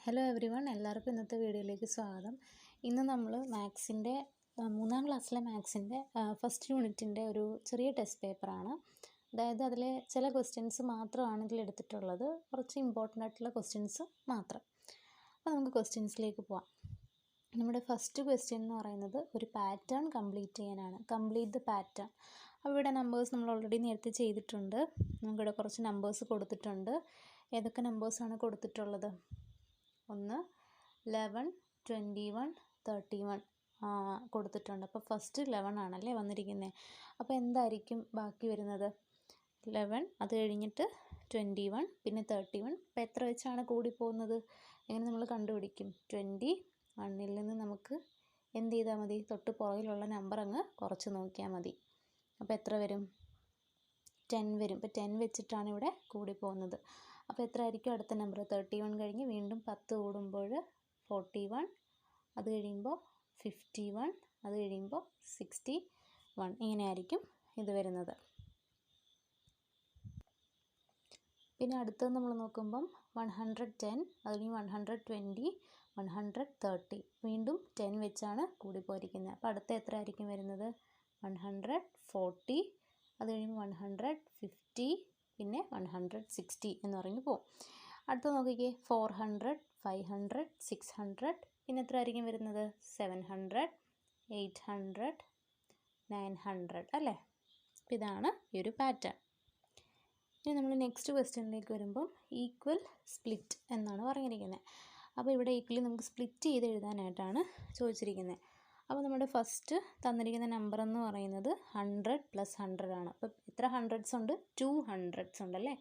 Hello every one, എല്ലാവർക്കും ഇന്നത്തെ വീഡിയോയിലേക്ക് സ്വാഗതം. ഇന്ന് നമ്മൾ മാത്സിൻ്റെ 3ാം ക്ലാസ്സിലെ മാത്സിൻ്റെ ഫസ്റ്റ് യൂണിറ്റിൻ്റെ ഒരു ചെറിയ ടെസ്റ്റ് പേപ്പറാണ്. അതായത് അതിലെ ചില ക്വസ്റ്റ്യൻസ് മാത്രമാണ് ഇതിൽ എടുത്തിട്ടുള്ളത്, കുറച്ച് ഇമ്പോർട്ടൻ്റ് ആയിട്ടുള്ള ക്വസ്റ്റ്യൻസ് മാത്രം. അപ്പോൾ നമുക്ക് ക്വസ്റ്റ്യൻസിലേക്ക് പോവാം. നമ്മുടെ ഫസ്റ്റ് ക്വസ്റ്റ്യൻ എന്ന് പറയുന്നത് ഒരു പാറ്റേൺ കംപ്ലീറ്റ് ചെയ്യാനാണ്. Complete the pattern. അപ്പോൾ ഇവിടെ നമ്പേഴ്സ് നമ്മൾ ഓൾറെഡി നേരത്തെ ചെയ്തിട്ടുണ്ട്. നമുക്കിവിടെ കുറച്ച് നമ്പേഴ്സ് കൊടുത്തിട്ടുണ്ട്. ഏതൊക്കെ നമ്പേഴ്സാണ് കൊടുത്തിട്ടുള്ളത്? 1, 11, 21, 31 കൊടുത്തിട്ടുണ്ട്. അപ്പോൾ ഫസ്റ്റ് 11 ആണല്ലേ വന്നിരിക്കുന്നത്. അപ്പോൾ എന്തായിരിക്കും ബാക്കി വരുന്നത്? 11, അത് കഴിഞ്ഞിട്ട് 21, പിന്നെ 31. അപ്പോൾ എത്ര വെച്ചാണ് കൂടിപ്പോകുന്നത്? എങ്ങനെ നമ്മൾ കണ്ടുപിടിക്കും? 21ൽ നിന്ന് നമുക്ക് എന്ത് ചെയ്താൽ മതി? തൊട്ട് പുറകിലുള്ള നമ്പർ അങ്ങ് കുറച്ച് നോക്കിയാൽ മതി. അപ്പോൾ എത്ര വരും? 10 വരും. ഇപ്പോൾ 10 വെച്ചിട്ടാണ് ഇവിടെ കൂടിപ്പോകുന്നത്. അപ്പോൾ എത്ര ആയിരിക്കും അടുത്ത നമ്പർ? 31 കഴിഞ്ഞ് വീണ്ടും 10 കൂടുമ്പോൾ 41, അത് കഴിയുമ്പോൾ 51, അത് കഴിയുമ്പോൾ 61. ഇങ്ങനെയായിരിക്കും ഇത് വരുന്നത്. പിന്നെ അടുത്തത് നമ്മൾ നോക്കുമ്പം 110, അത് കഴിഞ്ഞ് 120, 130. വീണ്ടും 10 വെച്ചാണ് കൂടിപ്പോയിരിക്കുന്നത്. അപ്പോൾ അടുത്ത എത്ര ആയിരിക്കും വരുന്നത്? 140, അത് കഴിയുമ്പോൾ 150, പിന്നെ 160 എന്ന് പറഞ്ഞ് പോകും. അടുത്ത നോക്കിക്കേ, 400, 500, 600. പിന്നെ എത്ര ആയിരിക്കും വരുന്നത്? 700, 800, 900 അല്ലേ? അപ്പോൾ ഇതാണ് ഈ ഒരു പാറ്റേൺ. ഇനി നമ്മൾ നെക്സ്റ്റ് ക്വസ്റ്റ്യനിലേക്ക് വരുമ്പം ഈക്വൽ സ്പ്ലിറ്റ് എന്നാണ് പറഞ്ഞിരിക്കുന്നത്. അപ്പോൾ ഇവിടെ ഈക്വലി നമുക്ക് സ്പ്ലിറ്റ് ചെയ്ത് എഴുതാനായിട്ടാണ് ചോദിച്ചിരിക്കുന്നത്. അപ്പോൾ നമ്മുടെ ഫസ്റ്റ് തന്നിരിക്കുന്ന നമ്പർ എന്ന് പറയുന്നത് 100 + 100 ആണ്. അപ്പോൾ എത്ര ഹൺഡ്രഡ്സ് ഉണ്ട്? 2 ഹൺഡ്രഡ്സ് ഉണ്ടല്ലേ?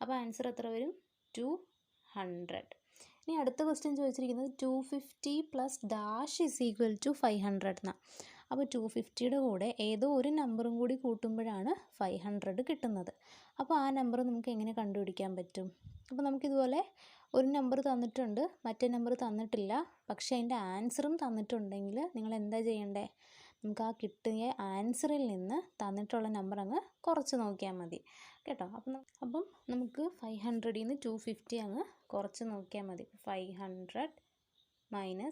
അപ്പോൾ ആൻസർ എത്ര വരും? 200. ഇനി അടുത്ത ക്വസ്റ്റ്യൻ ചോദിച്ചിരിക്കുന്നത് 250 + ഡാഷ് = 500 എന്നാണ്. അപ്പോൾ 250യുടെ കൂടെ ഏതോ ഒരു നമ്പറും കൂടി കൂട്ടുമ്പോഴാണ് 500 കിട്ടുന്നത്. അപ്പോൾ ആ നമ്പർ നമുക്ക് എങ്ങനെ കണ്ടുപിടിക്കാൻ പറ്റും? അപ്പോൾ നമുക്കിതുപോലെ ഒരു നമ്പർ തന്നിട്ടുണ്ട്, മറ്റേ നമ്പർ തന്നിട്ടില്ല, പക്ഷേ അതിൻ്റെ ആൻസറും തന്നിട്ടുണ്ടെങ്കിൽ നിങ്ങൾ എന്താ ചെയ്യേണ്ടത്? നമുക്ക് ആ കിട്ടിയ ആൻസറിൽ നിന്ന് തന്നിട്ടുള്ള നമ്പർ അങ്ങ് കുറച്ച് നോക്കിയാൽ മതി കേട്ടോ. അപ്പം നമുക്ക് 500ൽ നിന്ന് 250 അങ്ങ് കുറച്ച് നോക്കിയാൽ മതി. 500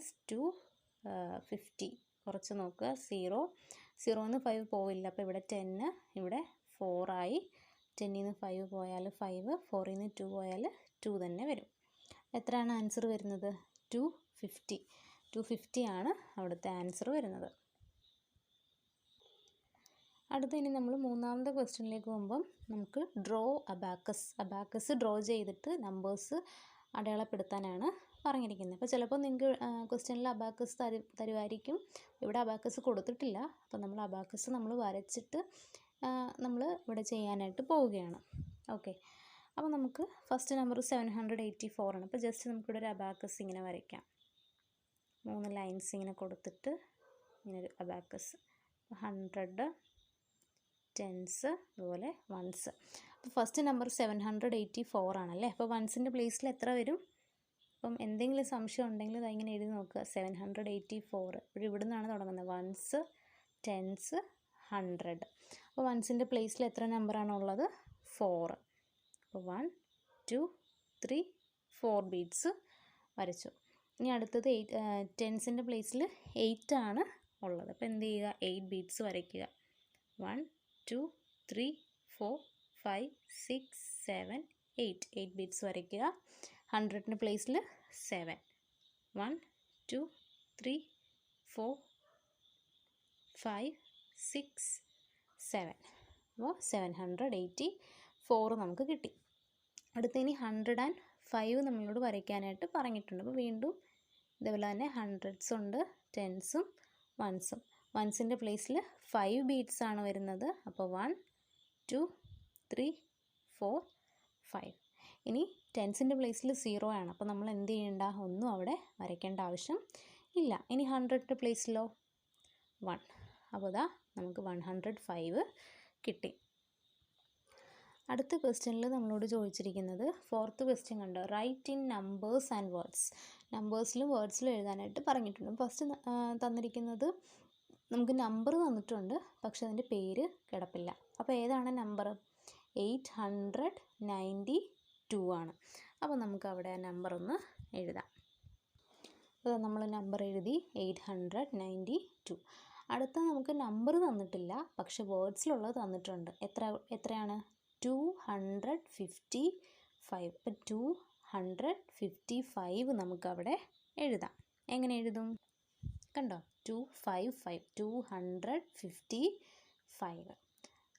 - 250 കുറച്ച് നോക്കുക. 0 നിന്ന് 5 പോവില്ല. അപ്പോൾ ഇവിടെ 10, ഇവിടെ 4 ആയി. 10ൽ നിന്ന് 5 പോയാൽ 5, 4ൽ നിന്ന് 2 പോയാൽ 2 തന്നെ വരും. എത്രയാണ് ആൻസർ വരുന്നത്? 250. 250 ആണ് അവിടുത്തെ ആൻസർ വരുന്നത്. അടുത്ത ഇനി നമ്മൾ മൂന്നാമത്തെ ക്വസ്റ്റ്യനിലേക്ക് പോകുമ്പം നമുക്ക് ഡ്രോ അബാക്കസ് ഡ്രോ ചെയ്തിട്ട് നമ്പേഴ്സ് അടയാളപ്പെടുത്താനാണ് പറഞ്ഞിരിക്കുന്നത്. അപ്പോൾ ചിലപ്പോൾ നിങ്ങൾക്ക് ക്വസ്റ്റ്യനിൽ അബാക്കസ് തരുമായിരിക്കും. ഇവിടെ അബാക്കസ് കൊടുത്തിട്ടില്ല. അപ്പോൾ നമ്മൾ അബാക്കസ് നമ്മൾ വരച്ചിട്ട് നമ്മൾ ഇവിടെ ചെയ്യാനായിട്ട് പോവുകയാണ്. ഓക്കെ, അപ്പോൾ നമുക്ക് ഫസ്റ്റ് നമ്പർ 784 ആണ്. അപ്പോൾ ജസ്റ്റ് നമുക്കിവിടെ ഒരു അബാക്കസ് ഇങ്ങനെ വരയ്ക്കാം. 3 ലൈൻസ് ഇങ്ങനെ കൊടുത്തിട്ട് ഇങ്ങനൊരു അബാക്കസ്. 100, ടെൻസ്, അതുപോലെ വൺസ്. അപ്പോൾ ഫസ്റ്റ് നമ്പർ 784 ആണല്ലേ? അപ്പോൾ വൺസിൻ്റെ പ്ലേസിൽ എത്ര വരും? അപ്പം എന്തെങ്കിലും സംശയം ഉണ്ടെങ്കിൽ അതിങ്ങനെ എഴുതി നോക്കുക. 784. ഇപ്പോൾ ഇവിടെ നിന്നാണ് തുടങ്ങുന്നത്. Ones, tens, 100. അപ്പോൾ വൺസിൻ്റെ പ്ലേസിൽ എത്ര നമ്പറാണുള്ളത്? 4. അപ്പോൾ 1, 2, 3, 4 ബീഡ്സ് വരച്ചു. ഇനി അടുത്തത് ടെൻസിൻ്റെ പ്ലേസിൽ 8 ആണ് ഉള്ളത്. അപ്പോൾ എന്ത് ചെയ്യുക? 8 ബീഡ്സ് വരയ്ക്കുക. 1, 2, 3, 4, 5, 6, 7, 8 ബീഡ്സ് വരയ്ക്കുക. 100ൻ്റെ പ്ലേസിൽ 7. 1, 2, 3, 4, 5, 6, 7. അപ്പോൾ 784 നമുക്ക് കിട്ടി. അടുത്തതിന് 105 നമ്മളോട് വരയ്ക്കാനായിട്ട് പറഞ്ഞിട്ടുണ്ട്. അപ്പോൾ വീണ്ടും ഇതേപോലെ തന്നെ ഹൺഡ്രഡ്സ് ഉണ്ട്, ടെൻസും വൺസും. വൺസിൻ്റെ പ്ലേസിൽ 5 ബീഡ്സ് ആണ് വരുന്നത്. അപ്പോൾ 1, 2, 3, 4, 5. ഇനി ടെൻസിൻ്റെ പ്ലേസിൽ 0 ആണ്. അപ്പോൾ നമ്മൾ എന്ത് ചെയ്യേണ്ട? ഒന്നും അവിടെ വരയ്ക്കേണ്ട ആവശ്യം ഇല്ല. ഇനി 100ൻ്റെ പ്ലേസിലോ 1. അപ്പോൾ ഇതാ നമുക്ക് 105 കിട്ടി. അടുത്ത ക്വസ്റ്റ്യനിൽ നമ്മളോട് ചോദിച്ചിരിക്കുന്നത് 4th ക്വസ്റ്റ്യൻ കണ്ടോ? Write in numbers and words. നമ്പേഴ്സിലും വേർഡ്സിലും എഴുതാനായിട്ട് പറഞ്ഞിട്ടുണ്ട്. ഫസ്റ്റ് തന്നിരിക്കുന്നത് നമുക്ക് നമ്പർ തന്നിട്ടുണ്ട്, പക്ഷെ അതിൻ്റെ പേര് കിടപ്പില്ല. അപ്പോൾ ഏതാണ് നമ്പർ? 892 ആണ്. അപ്പോൾ നമുക്ക് അവിടെ ആ നമ്പർ ഒന്ന് എഴുതാം. അപ്പോൾ നമ്മൾ നമ്പർ എഴുതി 892. അടുത്ത നമുക്ക് നമ്പർ തന്നിട്ടില്ല, പക്ഷെ വേർഡ്സിലുള്ളത് തന്നിട്ടുണ്ട്. എത്രയാണ് 255. അപ്പോൾ 255 നമുക്കവിടെ എഴുതാം. എങ്ങനെ എഴുതും? കണ്ടോ, 255.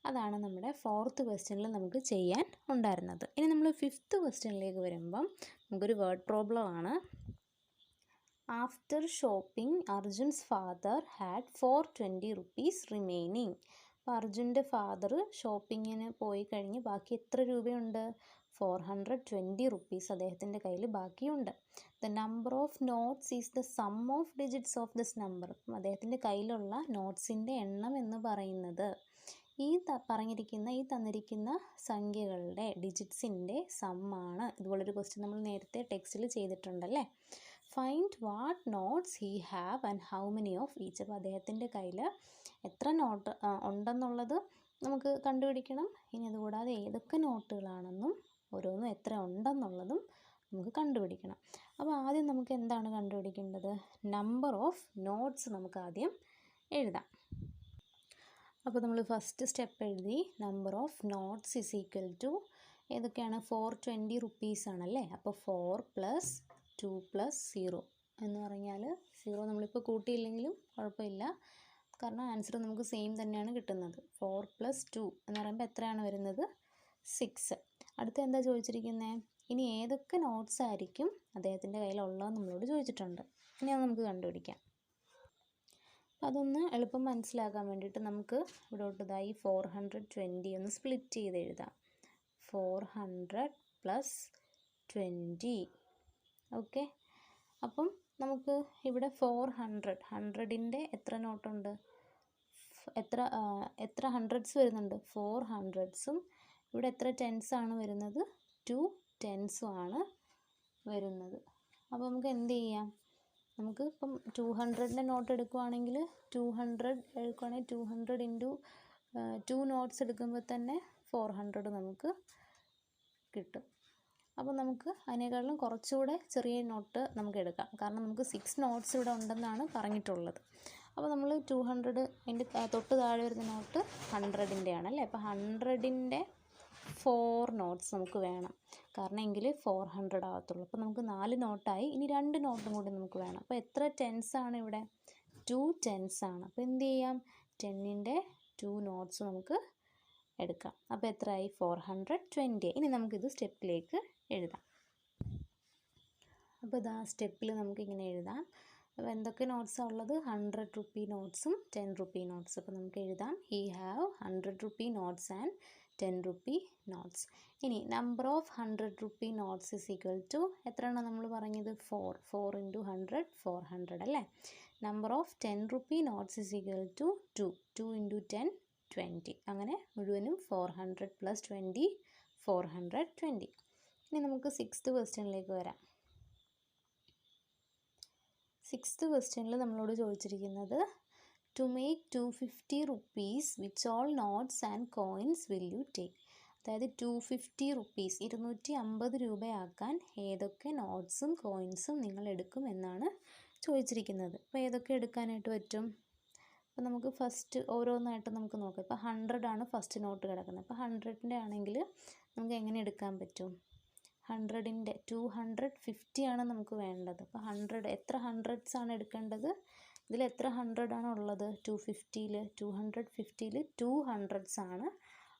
അതാണ് നമ്മുടെ 4th ക്വസ്റ്റ്യനിൽ നമുക്ക് ചെയ്യാൻ ഉണ്ടായിരുന്നത്. ഇനി നമ്മൾ 5th ക്വസ്റ്റ്യനിലേക്ക് വരുമ്പം നമുക്കൊരു വേർഡ് പ്രോബ്ലം ആണ്. After shopping Arjun's father had 420 rupees remaining. അപ്പോൾ അർജുൻ്റെ ഫാദർ ഷോപ്പിങ്ങിന് പോയി കഴിഞ്ഞ് ബാക്കി എത്ര രൂപയുണ്ട്? 420 റുപ്പീസ് അദ്ദേഹത്തിൻ്റെ കയ്യിൽ ബാക്കിയുണ്ട്. The number of notes is the sum of digits of this number. അദ്ദേഹത്തിൻ്റെ കയ്യിലുള്ള നോട്ട്സിൻ്റെ എണ്ണം എന്ന് പറയുന്നത് ഈ തന്നിരിക്കുന്ന സംഖ്യകളുടെ ഡിജിറ്റ്സിൻ്റെ സമ്മാണ്. ഇതുപോലൊരു ക്വസ്റ്റ്യൻ നമ്മൾ നേരത്തെ ടെക്സ്റ്റിൽ ചെയ്തിട്ടുണ്ടല്ലേ. Find what notes he have and how many of each. അപ്പോൾ അദ്ദേഹത്തിൻ്റെ കയ്യിൽ എത്ര നോട്ട് ഉണ്ടെന്നുള്ളത് നമുക്ക് കണ്ടുപിടിക്കണം. ഇനി അതുകൂടാതെ ഏതൊക്കെ നോട്ടുകളാണെന്നും ഓരോന്നും എത്ര ഉണ്ടെന്നുള്ളതും നമുക്ക് കണ്ടുപിടിക്കണം. അപ്പോൾ ആദ്യം നമുക്ക് എന്താണ് കണ്ടുപിടിക്കേണ്ടത്? നമ്പർ ഓഫ് നോട്ട്സ് നമുക്ക് ആദ്യം എഴുതാം. അപ്പോൾ നമ്മൾ ഫസ്റ്റ് സ്റ്റെപ്പ് എഴുതി. Number of notes is equal to ഏതൊക്കെയാണ്? 420 റുപ്പീസ് ആണല്ലേ. അപ്പോൾ 4 + 2 + 0 എന്ന് പറഞ്ഞാൽ 0 നമ്മളിപ്പോൾ കൂട്ടിയില്ലെങ്കിലും കുഴപ്പമില്ല, കാരണം ആൻസർ നമുക്ക് സെയിം തന്നെയാണ് കിട്ടുന്നത്. 4 + 2 എന്ന് പറയുമ്പോൾ എത്രയാണ് വരുന്നത്? 6. അടുത്ത എന്താ ചോദിച്ചിരിക്കുന്നത്? ഇനി ഏതൊക്കെ നോട്ട്സ് ആയിരിക്കും അദ്ദേഹത്തിൻ്റെ കയ്യിലുള്ളത് നമ്മളോട് ചോദിച്ചിട്ടുണ്ട്. ഇനി അത് നമുക്ക് കണ്ടുപിടിക്കാം. അപ്പോൾ അതൊന്ന് എളുപ്പം മനസ്സിലാക്കാൻ വേണ്ടിയിട്ട് നമുക്ക് ഇവിടോട്ട് ഇതായി 420 ഒന്ന് സ്പ്ലിറ്റ് ചെയ്ത് എഴുതാം. 400 + 20. ഓക്കെ, അപ്പം നമുക്ക് ഇവിടെ 400ൻ്റെ എത്ര നോട്ടുണ്ട്? എത്ര ഹൺഡ്രഡ്സ് വരുന്നുണ്ട്? 4 ഹൺഡ്രഡ്സും ഇവിടെ എത്ര ടെൻസ് ആണ് വരുന്നത്? 2 ടെൻസും ആണ് വരുന്നത്. അപ്പോൾ നമുക്ക് എന്ത് ചെയ്യാം? നമുക്ക് ഇപ്പം 200ൻ്റെ നോട്ട് എടുക്കുവാണെങ്കിൽ 200 എടുക്കുവാണെങ്കിൽ 200 × 2 നോട്ട്സ് എടുക്കുമ്പോൾ തന്നെ 400 നമുക്ക് കിട്ടും. അപ്പോൾ നമുക്ക് അതിനേക്കാളും കുറച്ചുകൂടെ ചെറിയ നോട്ട് നമുക്ക് എടുക്കാം, കാരണം നമുക്ക് 6 നോട്ട്സ് ഇവിടെ ഉണ്ടെന്നാണ് പറഞ്ഞിട്ടുള്ളത്. അപ്പോൾ നമ്മൾ 200 അതിൻ്റെ തൊട്ട് താഴെ വരുന്ന നോട്ട് 100ൻ്റെ ആണല്ലേ. അപ്പോൾ 100ൻ്റെ 4 നോട്ട്സ് നമുക്ക് വേണം, കാരണം എങ്കിൽ 400 ആകത്തുള്ളൂ. അപ്പോൾ നമുക്ക് 4 നോട്ടായി. ഇനി 2 നോട്ടും കൂടി നമുക്ക് വേണം. അപ്പോൾ എത്ര ടെൻസ് ആണ് ഇവിടെ? 2 ടെൻസ് ആണ്. അപ്പോൾ എന്ത് ചെയ്യാം? 10ൻ്റെ 2 നോട്ട്സ് നമുക്ക് എടുക്കാം. അപ്പോൾ എത്രയായി? 420. ഇനി നമുക്കിത് സ്റ്റെപ്പിലേക്ക് എഴുതാം. അപ്പോൾ ഇതാ സ്റ്റെപ്പിൽ നമുക്കിങ്ങനെ എഴുതാം. അപ്പോൾ എന്തൊക്കെ നോട്ട്സാണ് ഉള്ളത്? 100 റുപ്പി നോട്ട്സും 10 റുപ്പി നോട്ട്സ്. അപ്പോൾ നമുക്ക് എഴുതാം he have 100 rupee notes and 10 rupee notes. ഇനി number of 100 rupee notes is equal to എത്രയാണ് നമ്മൾ പറഞ്ഞത്? 4 × 100 400 അല്ലേ. Number of 10 rupee notes is equal to 2 × 10 20. അങ്ങനെ മുഴുവനും 400 + 20 420. ഇനി നമുക്ക് 6th ക്വസ്റ്റ്യനിലേക്ക് വരാം. 6th ക്വസ്റ്റ്യനിൽ നമ്മളോട് ചോദിച്ചിരിക്കുന്നത് to make 250 rupees which all notes and coins will you take. അതായത് 250 റുപ്പീസ് 250 രൂപയാക്കാൻ ഏതൊക്കെ നോട്ട്സും കോയിൻസും നിങ്ങൾ എടുക്കും എന്നാണ് ചോദിച്ചിരിക്കുന്നത്. അപ്പോൾ ഏതൊക്കെ എടുക്കാനായിട്ട് പറ്റും? അപ്പോൾ നമുക്ക് ഫസ്റ്റ് ഓരോന്നായിട്ട് നമുക്ക് നോക്കാം. ഇപ്പോൾ 100 ആണ് ഫസ്റ്റ് നോട്ട് കിടക്കുന്നത്. അപ്പോൾ 100ൻ്റെ ആണെങ്കിൽ നമുക്ക് എങ്ങനെ എടുക്കാൻ പറ്റും? 100ൻ്റെ 250 ആണ് നമുക്ക് വേണ്ടത്. അപ്പോൾ 100 എത്ര ഹൺഡ്രഡ്സ് ആണ് എടുക്കേണ്ടത്? ഇതിൽ എത്ര 100 ആണ് ഉള്ളത്? 250ൽ 2 ഹൺഡ്രഡ്സ് ആണ്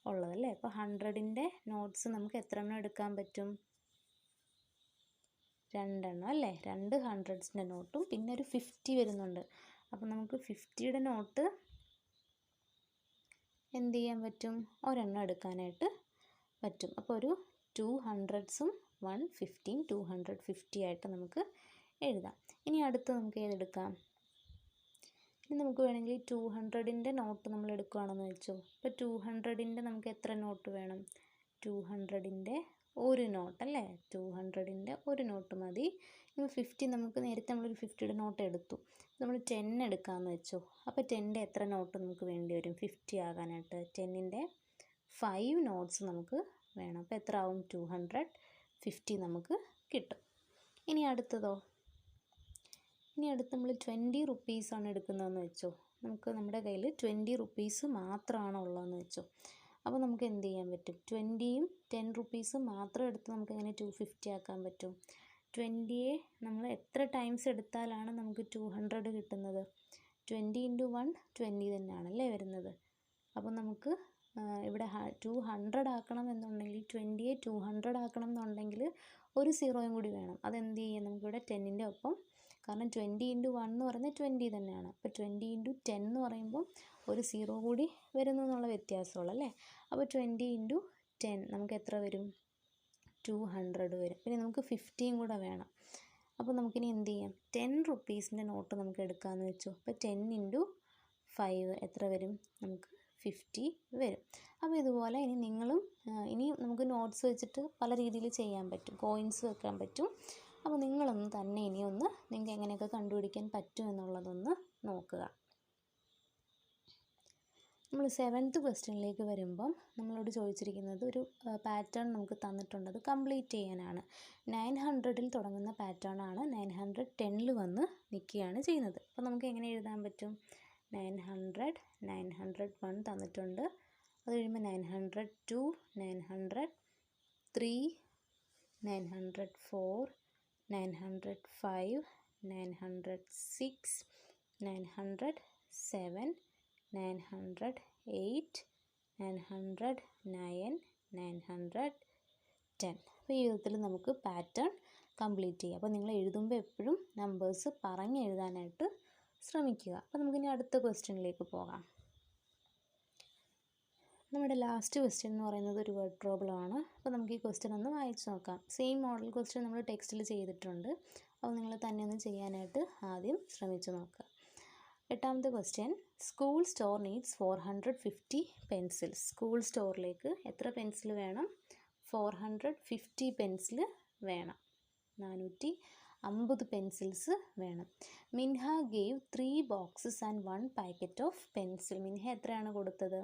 ഉള്ളത് അല്ലേ. അപ്പോൾ 100ൻ്റെ നോട്ട്സ് നമുക്ക് എത്ര എണ്ണം എടുക്കാൻ പറ്റും? 2 എണ്ണം അല്ലേ. 2 ഹൺഡ്രഡ്സിൻ്റെ നോട്ടും പിന്നെ ഒരു 50 വരുന്നുണ്ട്. അപ്പോൾ നമുക്ക് 50യുടെ നോട്ട് എന്ത് ചെയ്യാൻ പറ്റും? ഒരെണ്ണം എടുക്കാനായിട്ട് പറ്റും. അപ്പോൾ ഒരു 2 ഹൺഡ്രഡ്സും 150 250 ആയിട്ട് നമുക്ക് എഴുതാം. ഇനി അടുത്ത് നമുക്ക് ഏതെടുക്കാം? ഇനി നമുക്ക് വേണമെങ്കിൽ 200ൻ്റെ നോട്ട് നമ്മൾ എടുക്കുകയാണെന്ന് വെച്ചോ. ഇപ്പോൾ 200ൻ്റെ നമുക്ക് എത്ര നോട്ട് വേണം? 200ൻ്റെ ഒരു നോട്ട് അല്ലേ. 200ൻ്റെ ഒരു നോട്ട് മതി. ഇപ്പോൾ 50 നമുക്ക് നേരത്തെ നമ്മളൊരു 50യുടെ നോട്ട് എടുത്തു. നമ്മൾ 10 എടുക്കാമെന്ന് വെച്ചോ. അപ്പോൾ 10ൻ്റെ എത്ര നോട്ട് നമുക്ക് വേണ്ടി വരും 50 ആകാനായിട്ട്? 10ൻ്റെ 5 നോട്ട്സ് നമുക്ക് വേണം. അപ്പോൾ എത്ര ആവും? 250 നമുക്ക് കിട്ടും. ഇനി അടുത്തതോ? ഇനി അടുത്ത് നമ്മൾ 20 റുപ്പീസാണ് എടുക്കുന്നതെന്ന് വെച്ചോ. നമുക്ക് നമ്മുടെ കയ്യിൽ 20 റുപ്പീസ് മാത്രമാണ് ഉള്ളതെന്ന് വെച്ചോ. അപ്പോൾ നമുക്ക് എന്ത് ചെയ്യാൻ പറ്റും? 20യും 10 റുപ്പീസും മാത്രം എടുത്ത് നമുക്ക് എങ്ങനെ 250 ആക്കാൻ പറ്റും? 20യെ നമ്മൾ എത്ര ടൈംസ് എടുത്താലാണ് നമുക്ക് 200 കിട്ടുന്നത്? 20 × 1 20 തന്നെയാണല്ലേ വരുന്നത്. അപ്പോൾ നമുക്ക് ഇവിടെ 200 ആക്കണം എന്നുണ്ടെങ്കിൽ 20യെ 200 ആക്കണം എന്നുണ്ടെങ്കിൽ ഒരു സീറോയും കൂടി വേണം. അതെന്ത് ചെയ്യും? നമുക്കിവിടെ 10ൻ്റെ ഒപ്പം, കാരണം 20 × 1 എന്ന് പറയുന്നത് 20 തന്നെയാണ്. അപ്പോൾ 20 × 10 എന്ന് പറയുമ്പോൾ ഒരു സീറോ കൂടി വരുന്നു എന്നുള്ള വ്യത്യാസമുള്ളൂ അല്ലേ. അപ്പോൾ 20 × 10 നമുക്ക് എത്ര വരും? 200 വരും. പിന്നെ നമുക്ക് 50യും കൂടെ വേണം. അപ്പോൾ നമുക്കിനി എന്ത് ചെയ്യാം? 10 റുപ്പീസിൻ്റെ നോട്ട് നമുക്ക് എടുക്കാമെന്ന് വെച്ചു. അപ്പോൾ 10 × 5 എത്ര വരും? നമുക്ക് 50 വരും. അപ്പോൾ ഇതുപോലെ ഇനി നിങ്ങളും ഇനി നമുക്ക് നോട്ട്സ് വെച്ചിട്ട് പല രീതിയിൽ ചെയ്യാൻ പറ്റും. കോയിൻസ് വെക്കാൻ പറ്റും. അപ്പോൾ നിങ്ങളൊന്ന് തന്നെ ഇനിയൊന്ന് നിങ്ങൾക്ക് എങ്ങനെയൊക്കെ കണ്ടുപിടിക്കാൻ പറ്റും എന്നുള്ളതൊന്ന് നോക്കുക. നമ്മൾ 7th ക്വസ്റ്റ്യനിലേക്ക് വരുമ്പം നമ്മളോട് ചോദിച്ചിരിക്കുന്നത് ഒരു പാറ്റേൺ നമുക്ക് തന്നിട്ടുണ്ട്. അത് കംപ്ലീറ്റ് ചെയ്യാനാണ്. 900ൽ തുടങ്ങുന്ന പാറ്റേൺ ആണ്. 910ൽ വന്ന് നിൽക്കുകയാണ് ചെയ്യുന്നത്. അപ്പോൾ നമുക്ക് എങ്ങനെ എഴുതാൻ പറ്റും? 900, 901 തന്നിട്ടുണ്ട്. അത് കഴിയുമ്പോൾ 902, 903, 904, 905, 906, 907, 908, 909, 910. അപ്പോൾ ഈ വിധത്തിൽ നമുക്ക് പാറ്റേൺ കംപ്ലീറ്റ് ചെയ്യാം. അപ്പോൾ നിങ്ങൾ എഴുതുമ്പോൾ എപ്പോഴും നമ്പേഴ്സ് പറഞ്ഞ് എഴുതാനായിട്ട് ശ്രമിക്കുക. അപ്പോൾ നമുക്കിനി അടുത്ത ക്വസ്റ്റ്യനിലേക്ക് പോകാം. നമ്മുടെ ലാസ്റ്റ് ക്വസ്റ്റ്യൻ എന്ന് പറയുന്നത് ഒരു വേർഡ് പ്രോബ്ലം ആണ്. അപ്പോൾ നമുക്ക് ഈ ക്വസ്റ്റ്യൻ ഒന്ന് വായിച്ച് നോക്കാം. സെയിം മോഡൽ ക്വസ്റ്റ്യൻ നമ്മൾ ടെക്സ്റ്റിൽ ചെയ്തിട്ടുണ്ട്. അപ്പോൾ നിങ്ങൾ തന്നെ ഒന്ന് ചെയ്യാനായിട്ട് ആദ്യം ശ്രമിച്ചു നോക്കുക. 8ാമത്തെ question, school store needs 450 pencils. School സ്റ്റോറിലേക്ക് എത്ര പെൻസിൽ വേണം? 450 പെൻസിൽ വേണം. 450 പെൻസിൽസ് വേണം. Minha gave 3 boxes and 1 packet of pencil. Minha എത്രയാണ് കൊടുത്തത്?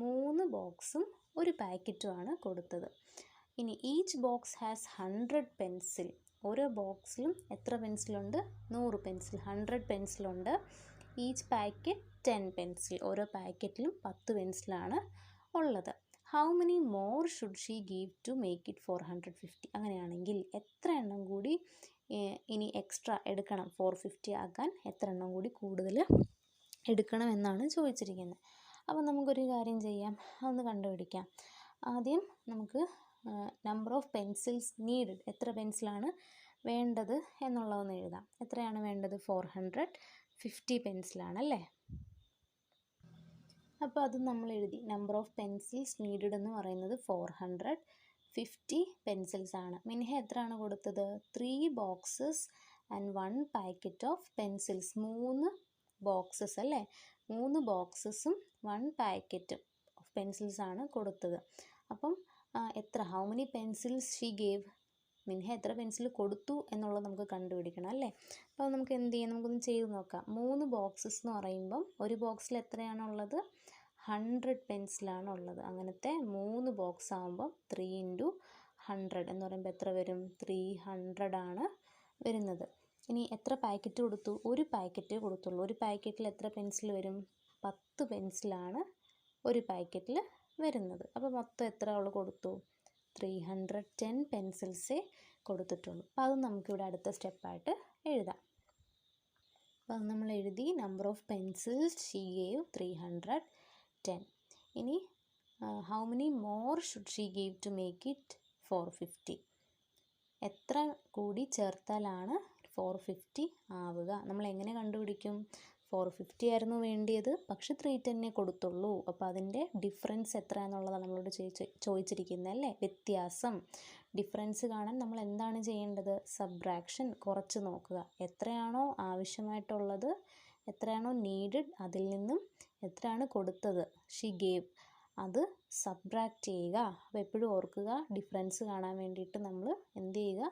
3 ബോക്സും ഒരു പാക്കറ്റുമാണ് കൊടുത്തത്. ഇനി ഈച്ച് ബോക്സ് ഹാസ് 100 പെൻസിൽ. ഓരോ ബോക്സിലും എത്ര പെൻസിലുണ്ട്? 100 പെൻസിൽ. 100 പെൻസിലുണ്ട്. Each packet 10 pencil. ഓരോ പാക്കറ്റിലും 10 പെൻസിലാണ് ഉള്ളത്. How many more should she give to make it 450? അങ്ങനെയാണെങ്കിൽ എത്ര എണ്ണം കൂടി ഇനി എക്സ്ട്രാ എടുക്കണം? 450 ആക്കാൻ എത്ര എണ്ണം കൂടി കൂടുതൽ എടുക്കണം എന്നാണ് ചോദിച്ചിരിക്കുന്നത്. അപ്പോൾ നമുക്കൊരു കാര്യം ചെയ്യാം, അതൊന്ന് കണ്ടുപിടിക്കാം. ആദ്യം നമുക്ക് നമ്പർ ഓഫ് പെൻസിൽസ് നീഡഡ്, എത്ര പെൻസിലാണ് വേണ്ടത് എന്നുള്ളതൊന്ന് എഴുതാം. എത്രയാണ് വേണ്ടത്? 450 പെൻസിലാണല്ലേ. അപ്പോൾ അത് നമ്മൾ എഴുതി. നമ്പർ ഓഫ് പെൻസിൽസ് നീഡഡ് എന്ന് പറയുന്നത് 450 പെൻസിൽസ് ആണ്. മിൻഹ എത്രയാണ് കൊടുത്തത്? 3 boxes and 1 packet of pencils. 3 boxes അല്ലേ. 3 ബോക്സസും 1 പാക്കറ്റും ഓഫ് പെൻസിൽസ് ആണ് കൊടുത്തത്. അപ്പം എത്ര, how many pencils she gave? Minha എത്ര പെൻസിൽ കൊടുത്തു എന്നുള്ളത് നമുക്ക് കണ്ടുപിടിക്കണം അല്ലേ. അപ്പോൾ നമുക്ക് എന്ത് ചെയ്യാം? നമുക്കൊന്ന് ചെയ്ത് നോക്കാം. 3 ബോക്സസ് എന്ന് പറയുമ്പം ഒരു ബോക്സിൽ എത്രയാണുള്ളത്? 100 പെൻസിലാണ് ഉള്ളത്. അങ്ങനത്തെ 3 ബോക്സ് ആകുമ്പം 3 × 100 എന്ന് പറയുമ്പോൾ എത്ര വരും? 300 ആണ് വരുന്നത്. ഇനി എത്ര പാക്കറ്റ് കൊടുത്തു? ഒരു പാക്കറ്റ് കൊടുത്തുള്ളൂ. ഒരു പാക്കറ്റിൽ എത്ര പെൻസിൽ വരും? 10 പെൻസിലാണ് ഒരു പാക്കറ്റിൽ വരുന്നത്. അപ്പോൾ മൊത്തം എത്ര അവൾ കൊടുത്തു? 310 പെൻസിൽസേ കൊടുത്തിട്ടുള്ളൂ. അപ്പോൾ അത് നമുക്കിവിടെ അടുത്ത സ്റ്റെപ്പായിട്ട് എഴുതാം. അപ്പോൾ അത് നമ്മൾ എഴുതി. Number of pencils she gave 310. ഇനി how many more should she give to make it 450? എത്ര കൂടി ചേർത്താലാണ് 450 ആവുക? നമ്മൾ എങ്ങനെ കണ്ടുപിടിക്കും? 450 ആയിരുന്നു വേണ്ടിയത്, പക്ഷെ 310 കൊടുത്തുള്ളൂ. അപ്പോൾ അതിൻ്റെ ഡിഫറൻസ് എത്ര എന്നുള്ളതാണ് നമ്മളോട് ചോദിച്ചിരിക്കുന്നത് അല്ലേ. വ്യത്യാസം, ഡിഫറൻസ് കാണാൻ നമ്മൾ എന്താണ് ചെയ്യേണ്ടത്? സബ്ട്രാക്ഷൻ, കുറച്ച് നോക്കുക. എത്രയാണോ ആവശ്യമായിട്ടുള്ളത്, എത്രയാണോ നീഡഡ്, അതിൽ നിന്നും എത്രയാണ് കൊടുത്തത്, ഷീ ഗേവ്, അത് സബ്ട്രാക്റ്റ് ചെയ്യുക. അപ്പോൾ എപ്പോഴും ഓർക്കുക, ഡിഫറൻസ് കാണാൻ വേണ്ടിയിട്ട് നമ്മൾ എന്ത് ചെയ്യുക?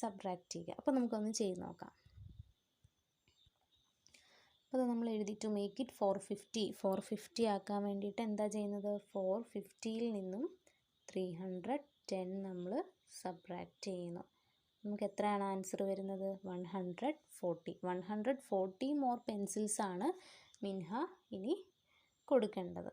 സബ്ട്രാക്റ്റ് ചെയ്യുക. അപ്പോൾ നമുക്കൊന്ന് ചെയ്ത് നോക്കാം. അപ്പോൾ അത് നമ്മൾ എഴുതി. ടു മേക്ക് ഇറ്റ് 450 ആക്കാൻ വേണ്ടിയിട്ട് എന്താ ചെയ്യുന്നത്? 450ൽ നിന്നും 310 നമ്മൾ സബ്ട്രാക്റ്റ് ചെയ്യുന്നു. നമുക്ക് എത്രയാണ് ആൻസർ വരുന്നത്? 140 മോർ പെൻസിൽസാണ് മിൻഹ ഇനി കൊടുക്കേണ്ടത്.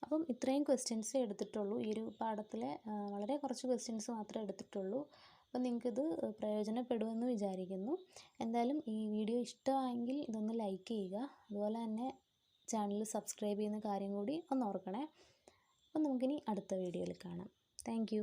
അപ്പം ഇത്രയും ക്വസ്റ്റ്യൻസേ എടുത്തിട്ടുള്ളൂ. ഈ ഒരു പാഠത്തിലെ വളരെ കുറച്ച് ക്വസ്റ്റ്യൻസ് മാത്രമേ എടുത്തിട്ടുള്ളൂ. അപ്പം നിങ്ങൾക്കിത് പ്രയോജനപ്പെടുമെന്ന് വിചാരിക്കുന്നു. എന്തായാലും ഈ വീഡിയോ ഇഷ്ടമായെങ്കിൽ ഇതൊന്ന് ലൈക്ക് ചെയ്യുക. അതുപോലെ തന്നെ ചാനൽ സബ്സ്ക്രൈബ് ചെയ്യുന്ന കാര്യം കൂടി ഒന്ന് ഓർക്കണേ. അപ്പം നമുക്കിനി അടുത്ത വീഡിയോയിൽ കാണാം. താങ്ക്